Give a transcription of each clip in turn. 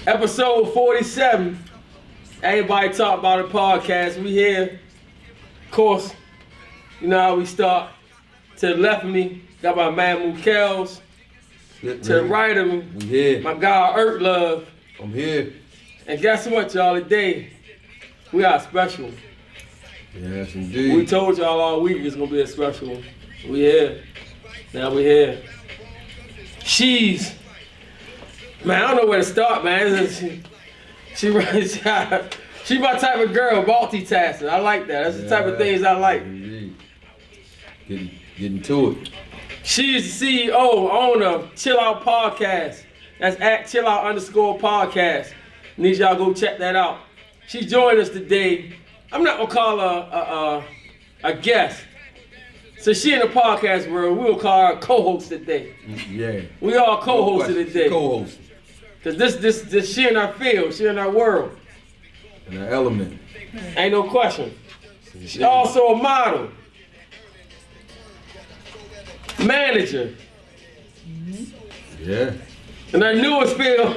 Episode 47. Everybody talk about a podcast. We here. Of course, you know how we start. To the left of me, got my man Mukels. To the right of me, we here. My guy Earth Love. I'm here. And guess what, y'all? Today, we are special. Yes, indeed. We told y'all all week it's gonna be a special one. We here. Now we here. She's, man, I don't know where to start, man. She my type of girl, multitasking. I like that. That's the type of things I like. Indeed. Getting to it. She's the CEO, owner of Chillout Podcast. That's at Chillout_podcast. Need y'all go check that out. She joined us today. I'm not gonna call her a guest. So she in the podcast world, we'll call her a co-host today. Yeah. We all co-hosted today. Co-host. Cause this she in our field, she in our world. In our element. Ain't no question. She also a model. Manager. Yeah. And our newest field,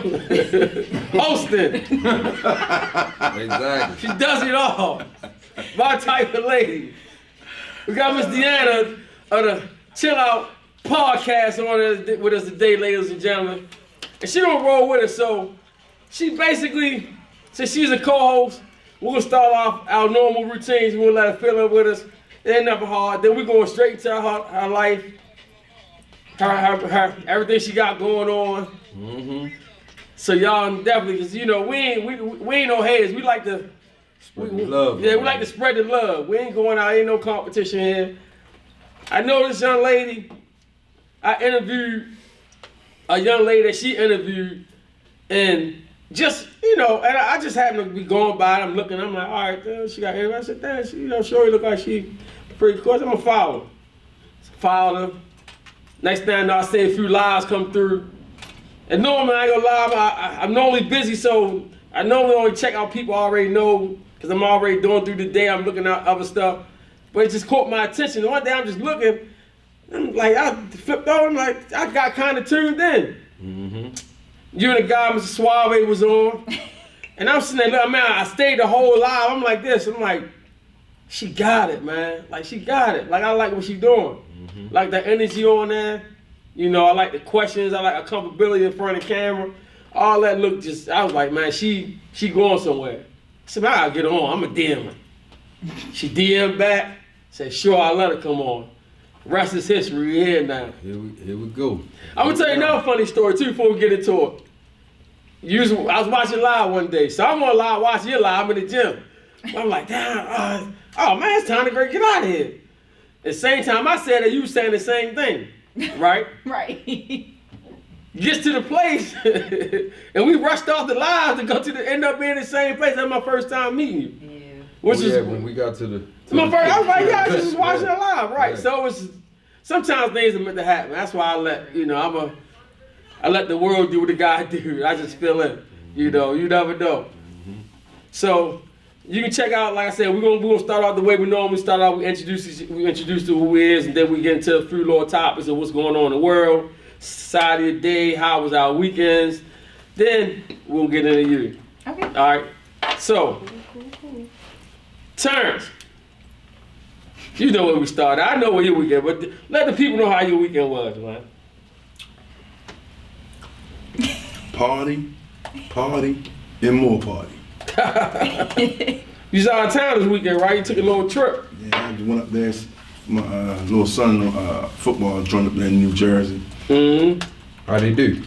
hosting. Exactly. She does it all. My type of lady. We got Miss Deanna of the Chillout Podcast on with us today, ladies and gentlemen. And she don't roll with us, so she basically, since she's a co-host, we're gonna start off our normal routines. We'll let her fill in with us. It ain't nothing hard. Then we're going straight to her life, her everything she got going on. Mm-hmm. So y'all definitely, cause you know we ain't no haters. We like to spread the love. Yeah, we like to spread the love. We ain't going out. Ain't no competition here. I know this young lady. I interviewed a young lady that she interviewed, and just and I just happened to be going by. I'm looking. I'm like, all right, she got interviewed. I said, damn, she sure look like she pretty cool. I'm gonna follow her. Follow her. Next thing I know, I see a few lives come through. And normally, I ain't gonna lie, I'm normally busy, so I normally only check out people I already know, because I'm already going through the day, I'm looking at other stuff. But it just caught my attention. One day I'm just looking, I'm like, I flipped over, I'm like, I got kind of tuned in. Mm-hmm. You and the guy, Mr. Suave, was on. And I'm sitting there, man, I stayed the whole live. I'm like this, I'm like, she got it, man. Like, she got it. Like, I like what she doing. Mm-hmm. Like the energy on there. You know, I like the questions. I like her comfortability in front of the camera. All that look just, I was like, man, she going somewhere. I said, man, I gotta get her on. I'm a DM her. She DM back. Said, sure, I'll let her come on. Rest is history. We're here now. Here we go. I'm gonna tell you another funny story too before we get into it. I was watching live one day. So I'm on live watching your live. I'm in the gym. I'm like, damn, oh man, it's time to get out of here. At the same time I said that, you were saying the same thing. Right? Right. Gets to the place, and we rushed off the live to go to end up being the same place. That's my first time meeting you. Yeah. Which is when we got to the. My first, I was like, yeah, she was watching it live, right? Yeah. So it's sometimes things are meant to happen. That's why I let the world do what the guy do. I just fill in. You know, you never know. Mm-hmm. So. You can check out, like I said, we're gonna start out the way we normally start out. We introduce to who he is, and then we get into a few little topics of what's going on in the world, society of the day, how was our weekends. Then we'll get into you. Okay. All right. So, Terrence, you know where we started. I know where your weekend, but let the people know how your weekend was, man. Party, and more party. You was out of town this weekend, right? You took a little trip. Yeah, I just went up there. My little son, football, joined up there in New Jersey. Mm-hmm. How'd they do?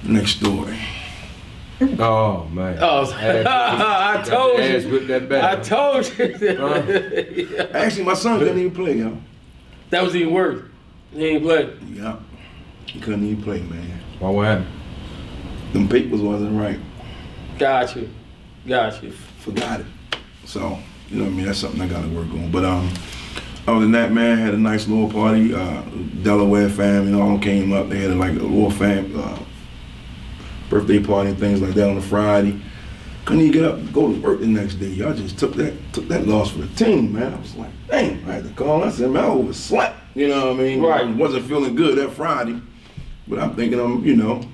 Next story. Oh man. Oh, I told you. With that back. I told you. Actually, my son couldn't even play, yo. That was even worse. He ain't play. Yeah, he couldn't even play, man. Why what happened? Them papers wasn't right. Got you. Forgot it. So, you know what I mean? That's something I gotta work on. But Other than that, man, had a nice little party. Delaware family all came up. They had a little birthday party and things like that on a Friday. Couldn't even get up and go to work the next day. Y'all just took that loss for the team, man. I was like, dang, I had to call. I said, man, I overslept. You know what I mean? Right. I wasn't feeling good that Friday. But I'm thinking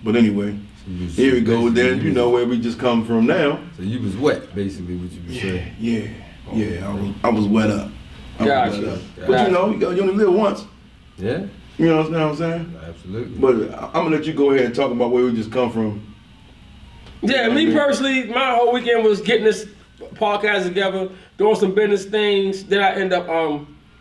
but anyway, here we go. Then you know where we just come from now. So you was wet, basically, what you was saying. Yeah. I was wet up. Gotcha. But you only live once. Yeah. You know what I'm saying? Absolutely. But I'm gonna let you go ahead and talk about where we just come from. Yeah, me personally, my whole weekend was getting this podcast together, doing some business things. Then I end up,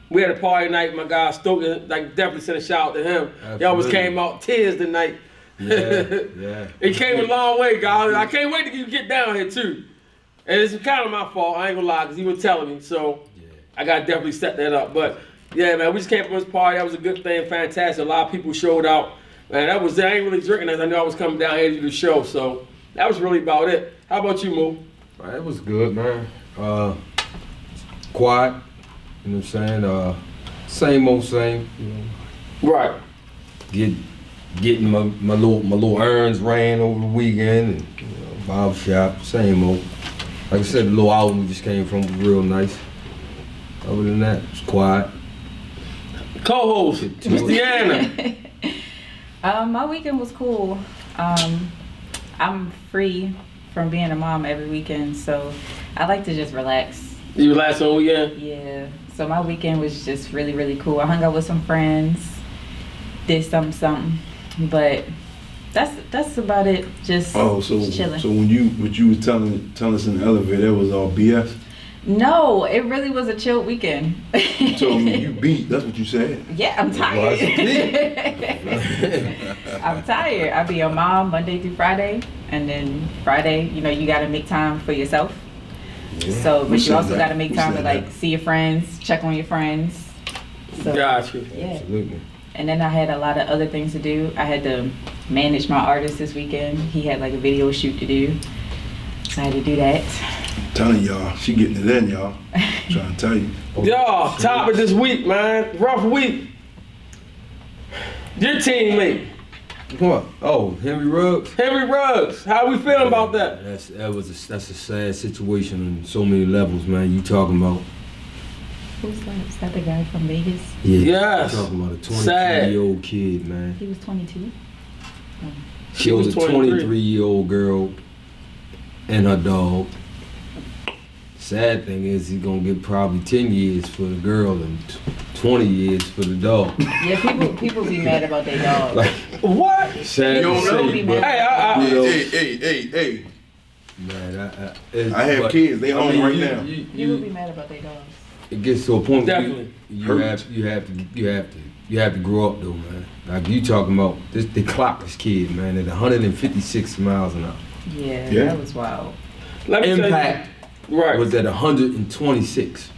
we had a party night. My guy Stoke, definitely sent a shout out to him. He almost came out tears tonight. Yeah. It came a long way, guys. I can't wait till you get down here too. And it's kind of my fault. I ain't gonna lie, because he was telling me. So I gotta definitely set that up. But yeah, man, we just came from this party. That was a good thing, fantastic. A lot of people showed out. Man, I ain't really drinking as I knew I was coming down here to do the show. So that was really about it. How about you, Mo? Right, it was good, man. Quiet, you know what I'm saying? Same old same, you know. Right. Getting my little errands ran over the weekend and barber shop, same old. Like I said, the little outing we just came from was real nice. Other than that, it was quiet. Co-host, Miss Deanna. My weekend was cool. I'm free from being a mom every weekend, so I like to just relax. You relax on weekend? Yeah. So my weekend was just really, really cool. I hung out with some friends, did something, but that's about it. Just chilling. So what you was telling us in the elevator, that was all BS? No, it really was a chill weekend. You told me you beat. That's what you said. Yeah, I'm tired. I'm tired. I be a mom Monday through Friday, and then Friday, you got to make time for yourself. Yeah. So, but you also that? got to make time to see your friends, check on your friends. So, Gotcha. Yeah. Absolutely. And then I had a lot of other things to do. I had to manage my artist this weekend. He had a video shoot to do, so I had to do that. I'm telling y'all, she getting it in, y'all. I'm trying to tell you. Y'all, top of this week, man. Rough week. Your teammate, Come on. Oh, Henry Ruggs. Henry Ruggs. How we feeling about that? That's a sad situation on so many levels, man. You talking about? Who's that? Is that the guy from Vegas? Yeah. Yes. You talking about a Sad. 22-year-old kid, man. He was 22. She was a 23-year-old girl and her dog. Sad thing is he's gonna get probably 10 years for the girl and 20 years for the dog. Yeah, people be mad about their dog. Like, What? sad You to don't know? say, but Hey. man, I have kids. They home right now. People be mad about their dogs. It gets to a point where Definitely. you have to grow up though, man. Like you talking about this, they clocked this kid, man, at 156 miles an hour. Yeah, Yeah. that was wild. Let me tell you- Impact Right. was at 126.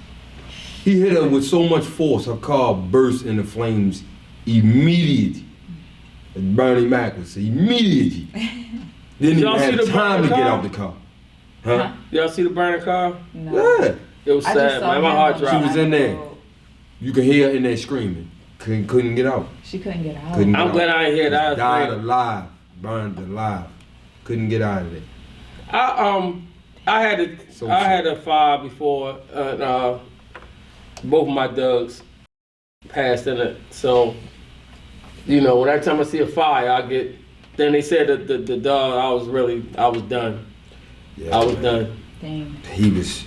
He hit her with so much force, her car burst into flames immediately. As Bernie Mac would say, immediately. Didn't Y'all even see have the time to burning get car? out the car. Huh? Y'all see the burning car? No. Yeah. It was I just sad, saw man. My him heart on She dropped. was in there. You could hear her in there screaming. Couldn't get out. She couldn't get out. Couldn't get I'm out. glad I ain't hear that. Died alive. Burned alive. Couldn't get out of it. I had a fire before, both of my dogs passed in it. So, every time I see a fire, then they said that the dog, I was done. Yeah, I was man. done. Dang. He was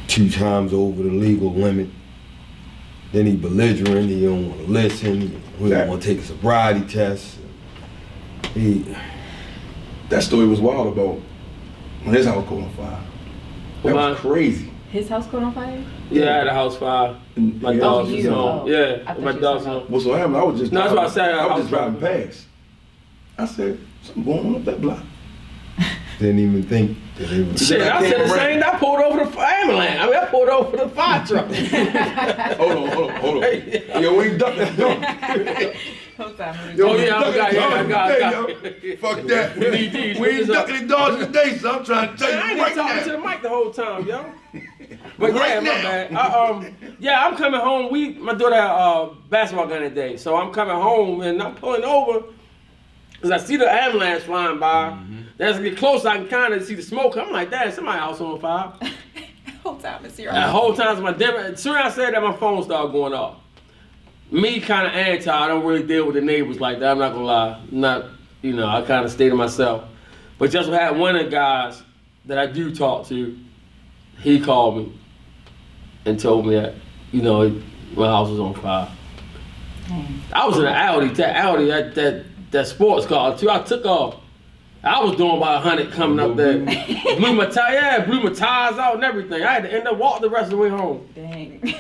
2 times over the legal limit. Then he belligerent. He don't want to listen. He don't want to take a sobriety test. That story was wild about when his house caught on fire. That Mine- was crazy. His house caught on fire? Yeah, I had a house fire. My Yeah. dogs Oh, was you. home. Oh. I Yeah, thought my you dogs said home. What's so happened? I was just No, that's what I said. I I was was just driving past. I said, something going on up that block. Didn't even think that it was. Shit, I said the same. I pulled over the ambulance. I pulled over the fire truck. Hold on. Yo, we ain't ducking the dog. Whole time. Oh, yeah, I got. Fuck that. We need these. We ain't ducking the dogs today, so I'm trying to tell I you ain't right talking to now. the mic the whole time, yo. But yeah, Right my now. bad. I'm coming home. My daughter had basketball game today, so I'm coming home and I'm pulling over because I see the ambulance flying by. As I get close, I can kind of see the smoke. I'm like, "Dad, somebody house on fire." The whole time it's your The whole time, as soon as I said that, my phone started going off. Me kind of anti. I don't really deal with the neighbors like that. I'm not gonna lie. I kind of stay to myself. But just had one of the guys that I do talk to. He called me and told me that, my house was on fire. I was in an Audi, that sports car too. I took off. I was doing about 100 coming up there. blew my tires out and everything. I had to end up walking the rest of the way home. Dang.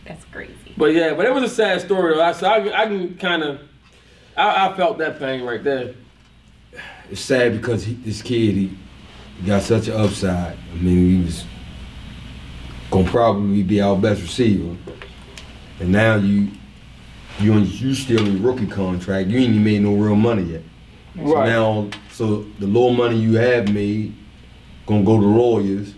That's crazy. But it was a sad story though. So I can kind of, I felt that pain right there. It's sad because this kid, he got such an upside. I mean, he was gonna probably be our best receiver, and now you still in rookie contract. You ain't even made no real money yet. Right. So the little money you have made gonna go to lawyers,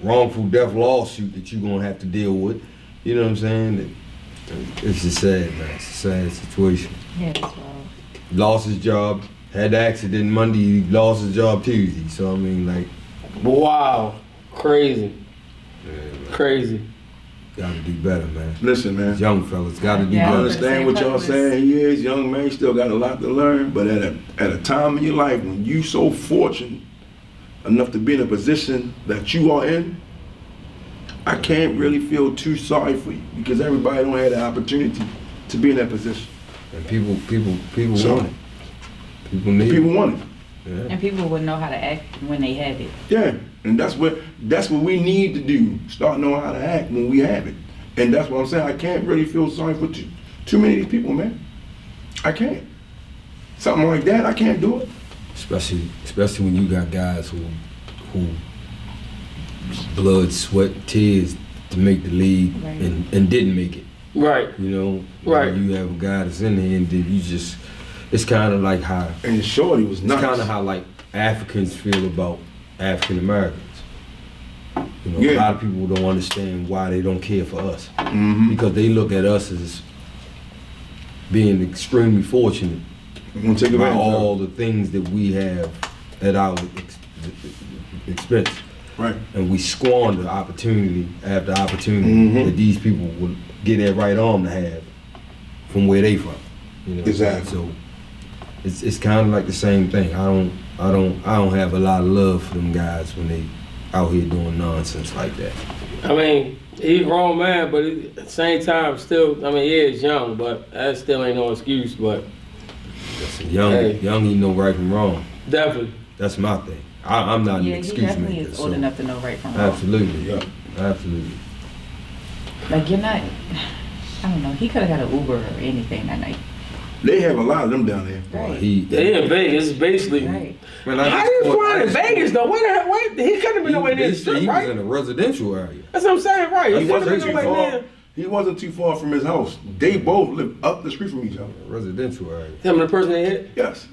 wrongful death lawsuit that you're gonna have to deal with. You know what I'm saying? It's just sad, man. It's a sad situation. Yeah, that's wild. Lost his job, had the accident Monday, he lost his job Tuesday. So I mean, like, Wow. Crazy. Crazy. gotta do better, man. Listen, man. These young fellas gotta do Yeah. I better. understand what y'all saying. He is young, man. He still got a lot to learn. But at a time in your life when you so fortunate enough to be in a position that you are in, I can't really feel too sorry for you because everybody don't have the opportunity to be in that position. And people So- want it. People need People it. want it. Yeah. And people would know how to act when they have it. Yeah, and that's what we need to do. Start knowing how to act when we have it, and that's what I'm saying. I can't really feel sorry for too many of these people, man. I can't. Something like that, I can't do it. Especially when you got guys who blood, sweat, tears to make the league Right. and didn't make it. Right. You know, Right. You have a guy that's in there and then you just, it's kind of like how, And Shorty was it's nuts. kind of how like Africans feel about African Americans. You know, Yeah. a lot of people don't understand why they don't care for us Mm-hmm. because they look at us as being extremely fortunate I'm gonna take by advantage of all the things that we have at our expense. it. Right. And we squander opportunity after opportunity Mhm. that these people would get their right arm to have from where they from. You know? Exactly. So it's kind of like the same thing. I don't have a lot of love for them guys when they out here doing nonsense like that. I mean, he's a grown man, but at the same time, still, he is young, but that still ain't no excuse, but Listen, young, Hey. he know right from wrong. definitely. That's my thing. I'm not Yeah, an he excuse definitely maker. is old So enough to know right from wrong. absolutely, Yeah. absolutely. Like, you're not, I don't know, he could have got an Uber or anything that night. They have a lot of them down there. Well, Right. They in Vegas, basically. Right. Man, I How just you caught- flying I in just Vegas though? Wait, he couldn't have been nowhere near the He strip, was right? in a residential area. That's what I'm saying, right? He He couldn't have wasn't been too nowhere far. near. He wasn't too far from his house. They both live up the street from each other. Residential area. Him and the person they hit? Yes.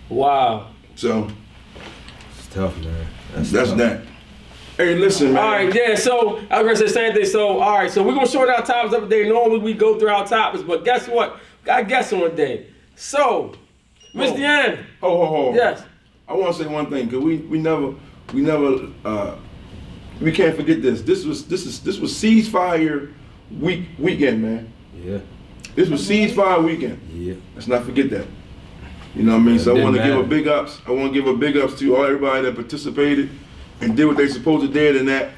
Wow. So It's tough, man. that's tough. that. Hey, listen, man. All right, yeah, so I was gonna say the same thing. So, all right, so we're gonna short our topics up today. Normally we go through our topics, but guess what? Got a guest on today. So, Miss Oh. Deanna. Ho. Yes. I want to say one thing, cause we can't forget this. This was ceasefire weekend, man. Yeah, This was ceasefire weekend. yeah. Let's not forget that. You know what I mean? So I It want to didn't give a matter. big ups. I want to give a big ups to all everybody that participated and did what they supposed to did, and that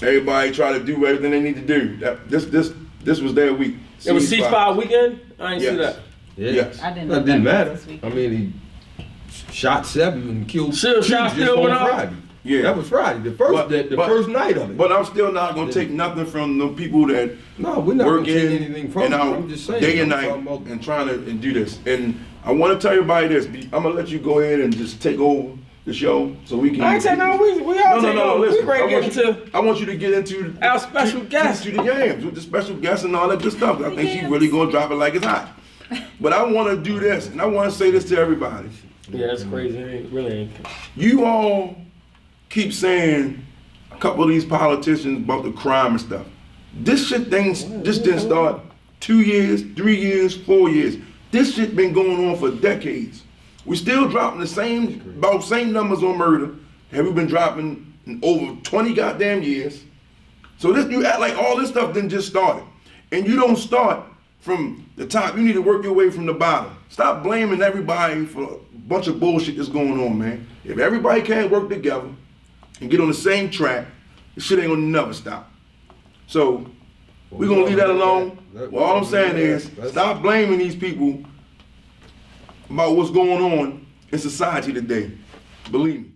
everybody tried to do everything they need to do. That this was their week. It was ceasefire weekend? I ain't see Yes. that. Yeah. Yes. I didn't know That didn't that matter. was this week. I mean, he shot 7 and killed Still 2 shot just still on went off? Friday. Yeah. That was Friday. The first, But- the but- first night of it. But I'm still not gonna take nothing from the people that no, we're not going working to take anything from and it. out I'm just saying. day and I'm night talking about- and trying to do this. And I want to tell everybody this. I'm gonna let you go ahead and just take over the show so we can. I ain't saying no, we all take over. Listen, We ready to get into I want you to get into our special guest. to the games with the special guests and all that good stuff. I think she's really gonna drop it like it's hot. But I want to do this, and I want to say this to everybody. Yeah, that's crazy. It really ain't. You all keep saying a couple of these politicians about the crime and stuff. This didn't start 2 years, 3 years, 4 years. This shit been going on for decades. We still dropping about same numbers on murder. Have we been dropping in over 20 goddamn years? So you act like all this stuff didn't just start. And you don't start from the top. You need to work your way from the bottom. Stop blaming everybody for a bunch of bullshit that's going on, man. If everybody can't work together and get on the same track, this shit ain't gonna never stop. So we're gonna leave that alone. Well, all I'm saying is stop blaming these people about what's going on in society today. Believe me.